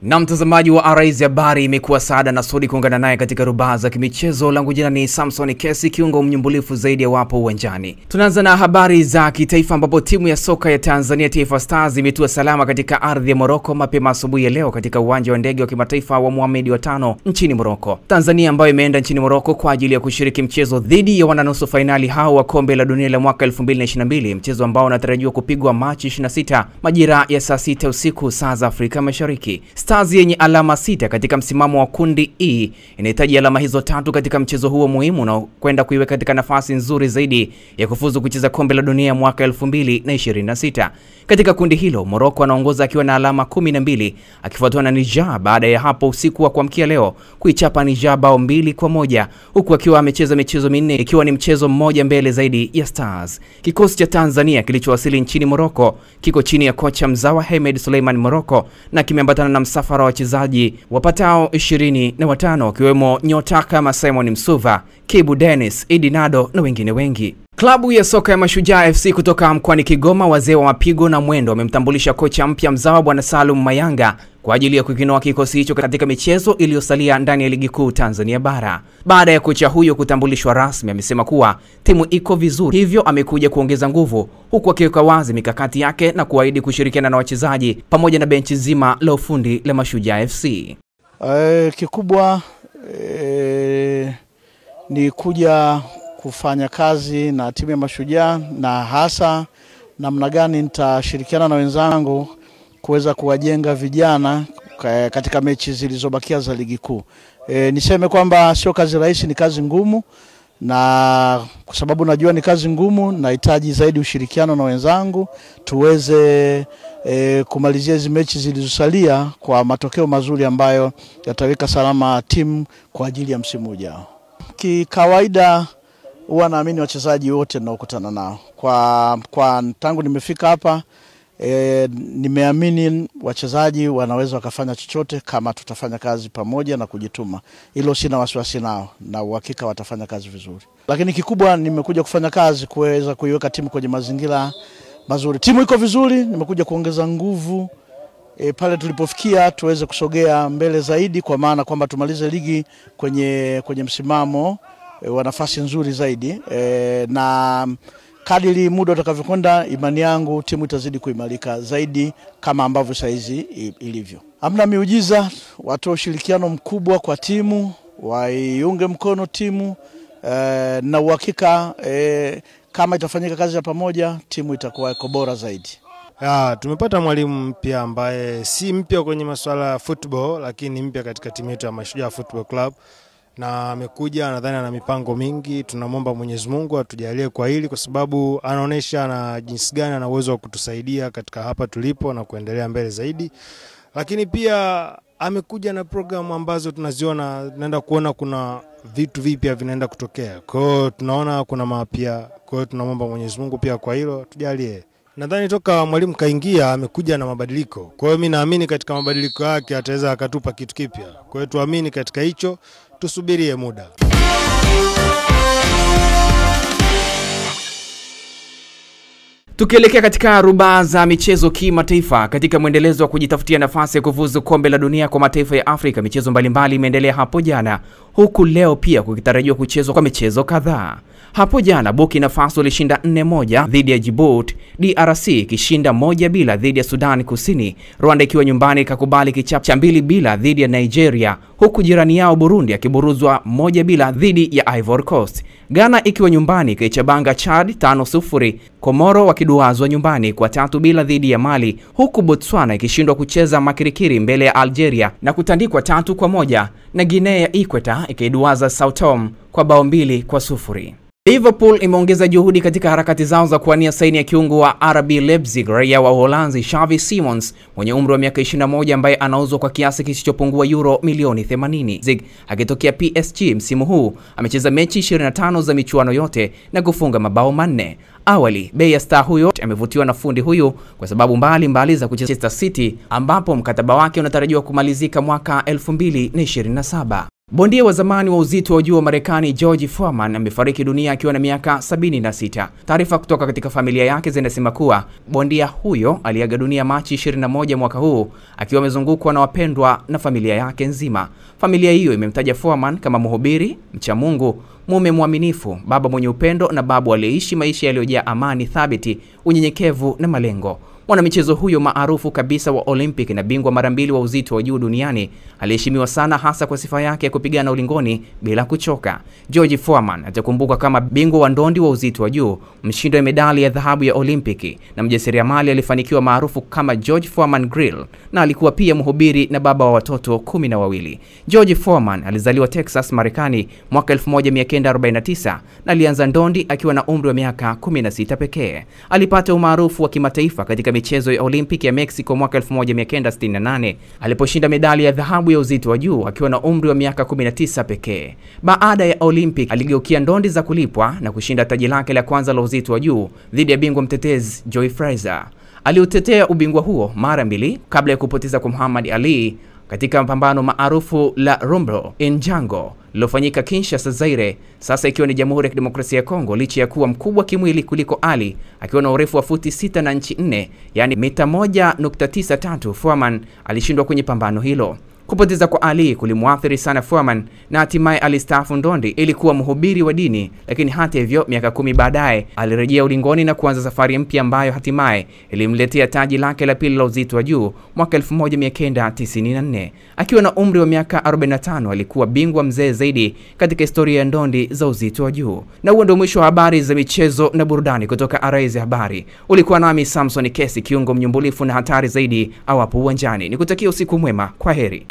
Na mtazamaji wa Arise Habari, imekuwa saada na sodi kuungana naye katika rubaa za kimichezo. Langu jina ni Samson Kesi, kiungo mnyumbulifu zaidi ya wapo uwanjani. Tunaanza na habari za kitaifa ambapo timu ya soka ya Tanzania Taifa Stars imetua salama katika ardhi ya Morocco mapema asubuhi ya leo katika uwanja wa ndege wa kimataifa wa Mohamed wa 5 nchini Morocco. Tanzania ambayo imeenda nchini Morocco kwa ajili ya kushiriki mchezo dhidi ya wananusu finali hao wa kombe la dunia la mwaka 2022, mchezo ambao unatarajiwa kupigwa Machi 26 majira ya saa 6 usiku saa za Afrika Mashariki. Stars yenye alama 6 katika msimamo wa kundi E inahitaji alama hizo 3 katika mchezo huo muhimu na kwenda kuiweka katika nafasi nzuri zaidi ya kufuzu kucheza kombe la dunia mwaka 2026. Katika kundi hilo, Morocco anaongoza akiwa na alama 12 akifuatwa na Niger baada ya hapo usiku wa kuamkia leo kuichapa Niger bao 2-1 huku akiwa amecheza michezo 4 ikiwa ni mchezo mmoja mbele zaidi ya Stars. Kikosi cha Tanzania kilichowasili nchini Morocco kiko chini ya kocha mzawa Hemed Suleiman Morocco na kimeambatana na msafara wa wachezaji wapatao 25 wakiwemo nyota kama Simon Msuva, Kibu Dennis, Idinado na wengine wengi. Klabu ya soka ya Mashujaa FC kutoka mkoani Kigoma, wazee wa mapigo na mwendo, wamemtambulisha kocha mpya mzawa Bwana Salum Mayanga kwa ajili ya kukinoa kikosi hicho katika michezo iliyosalia ndani ya ligi kuu Tanzania bara. Baada ya kocha huyo kutambulishwa rasmi, amesema kuwa timu iko vizuri, hivyo amekuja kuongeza nguvu, huku akiweka wazi mikakati yake na kuahidi kushirikiana na wachezaji pamoja na benchi zima la ufundi la Mashujaa FC. Kikubwa ni kuja kufanya kazi na timu ya Mashujaa, na hasa namna gani nitashirikiana na wenzangu kuweza kuwajenga vijana katika mechi zilizobakia za ligi kuu. Niseme kwamba sio kazi rahisi, ni kazi ngumu, na kwa sababu najua ni kazi ngumu, nahitaji zaidi ushirikiano na wenzangu tuweze kumalizia hizo mechi zilizosalia kwa matokeo mazuri ambayo yataweka salama timu kwa ajili ya msimu ujao. Kikawaida huwa naamini wachezaji wote ninaokutana nao kwa tangu nimefika hapa, nimeamini wachezaji wanaweza wakafanya chochote kama tutafanya kazi pamoja na kujituma. Hilo sina wasiwasi nao, na uhakika watafanya kazi vizuri. Lakini kikubwa nimekuja kufanya kazi kuweza kuiweka timu kwenye mazingira mazuri. Timu iko vizuri, nimekuja kuongeza nguvu pale tulipofikia tuweze kusogea mbele zaidi, kwa maana kwamba tumalize ligi kwenye msimamo wa nafasi nzuri zaidi, na kadiri muda utakavyokwenda, imani yangu timu itazidi kuimarika zaidi kama ambavyo saizi ilivyo. Hamna miujiza, watoe ushirikiano mkubwa kwa timu, waiunge mkono timu, na uhakika kama itafanyika kazi ya pamoja, timu itakuwa iko bora zaidi. Tumepata mwalimu mpya ambaye si mpya kwenye masuala ya football, lakini mpya katika timu yetu ya Mashujaa Football Club, na amekuja nadhani ana mipango mingi. Tunamwomba Mwenyezi Mungu atujalie kwa hili, kwa sababu anaonesha na jinsi gani ana uwezo wa kutusaidia katika hapa tulipo na kuendelea mbele zaidi. Lakini pia amekuja na programu ambazo tunaziona, tunaenda kuona kuna vitu vipya vinaenda kutokea. Kwa hiyo tunaona kuna mapya. Kwa hiyo tunamwomba Mwenyezi Mungu pia kwa hilo tujalie. Nadhani toka mwalimu kaingia amekuja na mabadiliko. Kwa hiyo mimi naamini katika mabadiliko yake ataweza akatupa kitu kipya. Kwa hiyo tuamini katika hicho, tusubirie muda. Tukielekea katika rubaa za michezo kimataifa, katika mwendelezo wa kujitafutia nafasi ya kufuzu kombe la dunia kwa mataifa ya Afrika, michezo mbalimbali imeendelea hapo jana, huku leo pia kukitarajiwa kuchezwa kwa michezo kadhaa. Hapo jana Burkina Faso ilishinda 4-1 dhidi ya Djibouti, DRC ikishinda 1-0 dhidi ya Sudan Kusini, Rwanda ikiwa nyumbani ikakubali kichapo cha 2-0 dhidi ya Nigeria, huku jirani yao Burundi akiburuzwa 1-0 dhidi ya Ivory Coast. Ghana ikiwa nyumbani ikichabanga Chad 5-0, Komoro wakiduazwa nyumbani kwa 3-0 dhidi ya Mali, huku Botswana ikishindwa kucheza makirikiri mbele ya Algeria na kutandikwa 3-1, na Guinea ya Equator ikiduaza Sao Tome kwa bao 2-0. Liverpool imeongeza juhudi katika harakati zao za kuania saini ya kiungo wa RB Leipzig raia wa Uholanzi Xavi Simons mwenye umri wa miaka 21 ambaye anauzwa kwa kiasi kisichopungua euro milioni 80. Zig akitokea PSG msimu huu amecheza mechi 25 za michuano yote na kufunga mabao 4. Awali bei ya star huyo amevutiwa na fundi huyu kwa sababu mbalimbali za kucheza City ambapo mkataba wake unatarajiwa kumalizika mwaka 2027. Bondia wa zamani wa uzito wa juu wa Marekani George Foreman amefariki dunia akiwa na miaka 76. Taarifa kutoka katika familia yake zinasema kuwa bondia huyo aliaga dunia Machi 21 mwaka huu akiwa amezungukwa na wapendwa na familia yake nzima. Familia hiyo imemtaja Foreman kama mhubiri, mcha Mungu, mume mwaminifu, baba mwenye upendo na babu aliyeishi maisha yaliyojaa amani thabiti, unyenyekevu na malengo. Mwanamichezo huyo maarufu kabisa wa Olympic na bingwa mara 2 wa uzito wa juu duniani aliheshimiwa sana hasa kwa sifa yake ya kupigana ulingoni bila kuchoka. George Foreman atakumbuka kama bingwa wa ndondi wa uzito wa juu, mshindi wa medali ya dhahabu ya Olympic na mjasiriamali alifanikiwa maarufu kama George Foreman Grill, na alikuwa pia mhubiri na baba wa watoto 12. George Foreman alizaliwa Texas, Marekani mwaka 1949 na alianza ndondi akiwa na umri wa miaka 16 pekee. Alipata umaarufu wa kimataifa katika michezo ya Olympic ya Mexico mwaka 1968 aliposhinda medali ya dhahabu ya uzito wa juu akiwa na umri wa miaka 19 pekee. Baada ya Olympic aligeukia ndondi za kulipwa na kushinda taji lake la kwanza la uzito wa juu dhidi ya bingwa mtetezi Joe Frazier. Aliutetea ubingwa huo mara 2 kabla ya kupoteza kwa Muhammad Ali katika mapambano maarufu la Rumble in Jungle lilofanyika Kinshasa, Zaire, sasa ikiwa ni Jamhuri ya Kidemokrasia ya Kongo. Licha ya kuwa mkubwa kimwili kuliko Ali akiwa na urefu wa futi 6 na inchi 4, yani mita 1.93, Foreman alishindwa kwenye pambano hilo. Kupoteza kwa Ali kulimuathiri sana Foreman na hatimaye alistaafu ndondi ili kuwa mhubiri wa dini, lakini hata hivyo miaka 10 baadaye alirejea ulingoni na kuanza safari mpya ambayo hatimaye ilimletea taji lake la pili la uzito wa juu mwaka 1994. Akiwa na umri wa miaka 45 alikuwa bingwa mzee zaidi katika historia ya ndondi za uzito wa juu. Na huo ndio mwisho wa habari za michezo na burudani kutoka Arise Habari. Ulikuwa nami Samson Kesi, kiungo mnyumbulifu na hatari zaidi awapo uwanjani. Nikutakia usiku mwema. Kwaheri.